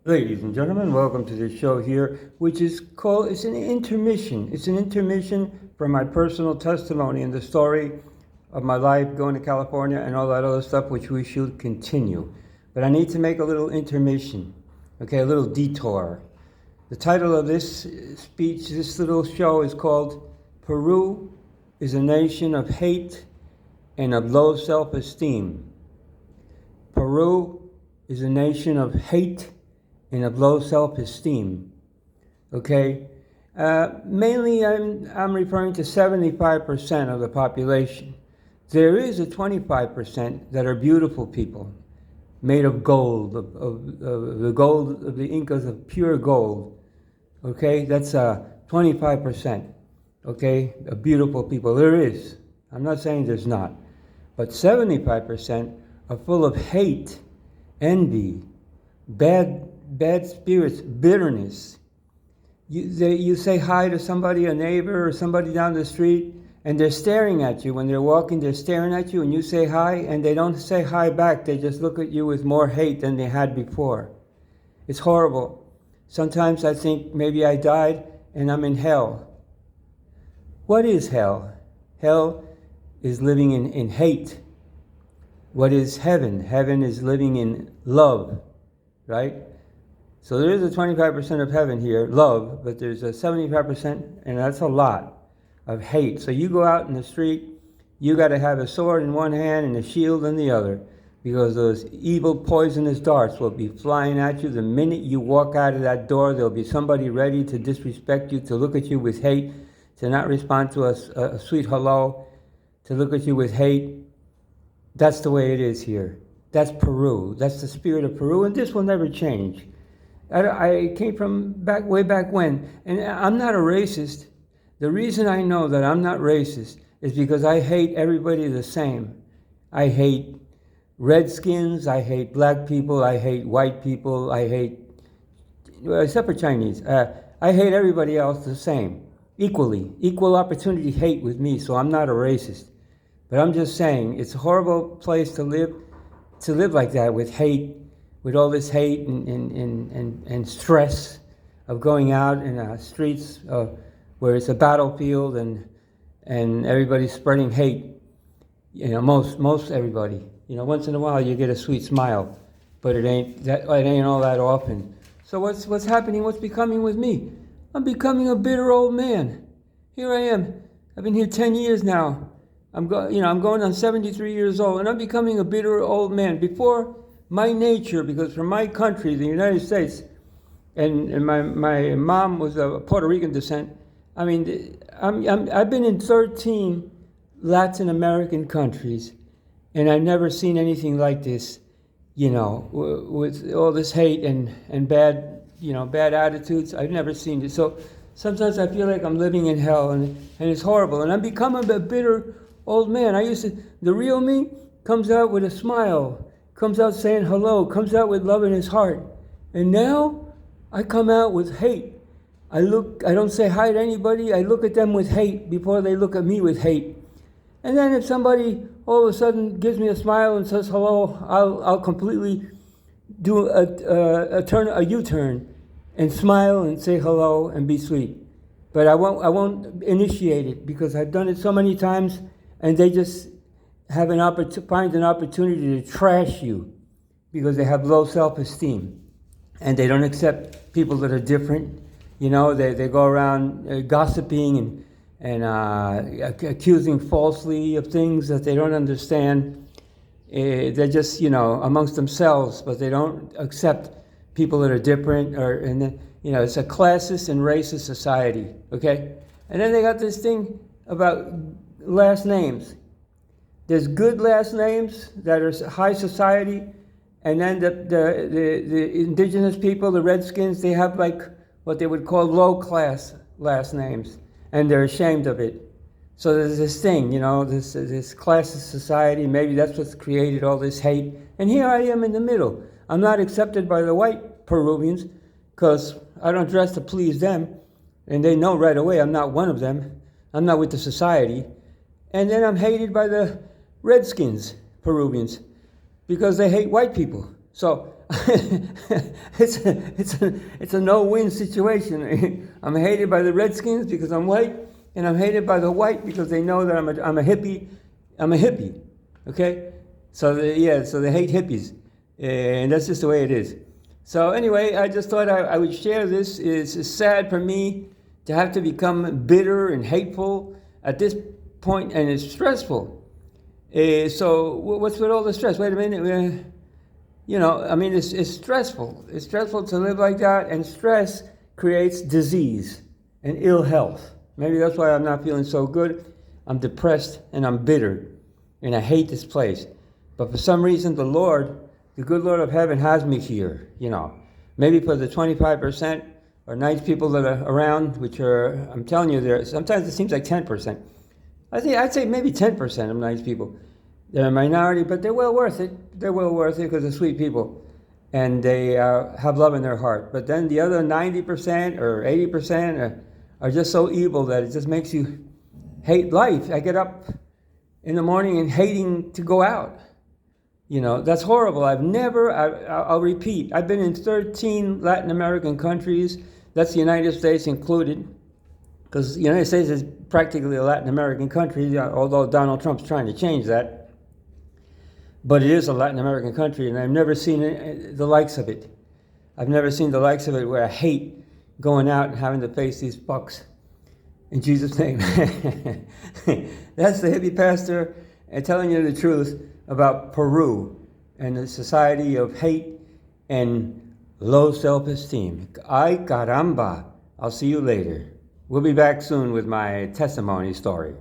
Ladies and gentlemen, welcome to the show here, which is called, it's an intermission. It's an intermission from my personal testimony and the story of my life going to California and all that other stuff, which we should continue. But I need to make a little intermission, okay, a little detour. The title of this speech, this little show is called Peru is a Nation of Hate and of Low Self-Esteem. Peru is a nation of hate and of low self-esteem. Okay, mainly I'm referring to 75% of the population. There is a 25% that are beautiful people, made of gold, of the gold of the Incas, of pure gold. Okay, that's 25%. Okay, of beautiful people. There is. I'm not saying there's not, but 75% are full of hate, envy, bad spirits, bitterness. You say hi to somebody, a neighbor or somebody down the street, and they're staring at you. When they're walking, they're staring at you, and you say hi, and they don't say hi back. They just look at you with more hate than they had before. It's horrible. Sometimes I think maybe I died and I'm in hell. What is hell? Hell is living in hate. What is heaven? Heaven is living in love, right? So there is a 25% of heaven here, love, but there's a 75%, and that's a lot, of hate. So you go out in the street, you got to have a sword in one hand and a shield in the other, because those evil, poisonous darts will be flying at you. The minute you walk out of that door, there'll be somebody ready to disrespect you, to look at you with hate, to not respond to a sweet hello, to look at you with hate. That's the way it is here. That's Peru. That's the spirit of Peru, and this will never change. I came from way back when, and I'm not a racist. The reason I know that I'm not racist is because I hate everybody the same. I hate redskins, I hate black people, I hate white people, I hate, well, except for Chinese. I hate everybody else the same, equally. Equal opportunity hate with me, so I'm not a racist. But I'm just saying, it's a horrible place to live like that, with hate, with all this hate and stress of going out in the streets where it's a battlefield and everybody's spreading hate. You know, most everybody. You know, once in a while you get a sweet smile, but it ain't all that often. So what's happening? What's becoming with me? I'm becoming a bitter old man. Here I am. I've been here 10 years now. I'm going on 73 years old, and I'm becoming a bitter old man. Before, my nature, because from my country, the United States, and my mom was of Puerto Rican descent. I mean, I've been in 13 Latin American countries, and I've never seen anything like this. You know, with all this hate and bad attitudes. I've never seen it. So sometimes I feel like I'm living in hell, and it's horrible. And I'm becoming a bitter old man. The real me comes out with a smile, comes out saying hello, comes out with love in his heart. And now I come out with hate. I don't say hi to anybody. I look at them with hate before they look at me with hate. And then if somebody all of a sudden gives me a smile and says hello, I'll completely do a U-turn and smile and say hello and be sweet. But I won't initiate it, because I've done it so many times, and they just find an opportunity to trash you because they have low self-esteem and they don't accept people that are different. You know, they go around gossiping and accusing falsely of things that they don't understand. They're just, amongst themselves, but they don't accept people that are different. It's a classist and racist society, okay? And then they got this thing about last names. There's good last names that are high society, and then the indigenous people, the redskins, they have like what they would call low class last names, and they're ashamed of it. So there's this thing, this classist society. Maybe that's what's created all this hate. And here I am in the middle. I'm not accepted by the white Peruvians because I don't dress to please them, and they know right away I'm not one of them. I'm not with the society. And then I'm hated by the redskins, Peruvians, because they hate white people. So it's a no-win situation. I'm hated by the Redskins because I'm white, and I'm hated by the white because they know that I'm a hippie. I'm a hippie, okay? So they hate hippies, and that's just the way it is. So anyway, I just thought I would share this. It's sad for me to have to become bitter and hateful at this point, and it's stressful. So what's with all the stress? Wait a minute. It's stressful. It's stressful to live like that, and stress creates disease and ill health. Maybe that's why I'm not feeling so good. I'm depressed and I'm bitter, and I hate this place. But for some reason, the good Lord of heaven has me here, Maybe for the 25% or nice people that are around, which are, I'm telling you, sometimes it seems like 10%. I'd say maybe 10% of nice people. They're a minority, but they're well worth it. They're well worth it because they're sweet people. And they have love in their heart. But then the other 90% or 80% are just so evil that it just makes you hate life. I get up in the morning and hating to go out. That's horrible. I'll repeat, I've been in 13 Latin American countries. That's the United States included. Because the United States is practically a Latin American country, although Donald Trump's trying to change that. But it is a Latin American country, and I've never seen the likes of it. I've never seen the likes of it where I hate going out and having to face these fucks. In Jesus' name. That's the hippie pastor and telling you the truth about Peru and the society of hate and low self-esteem. Ay caramba. I'll see you later. We'll be back soon with my testimony story.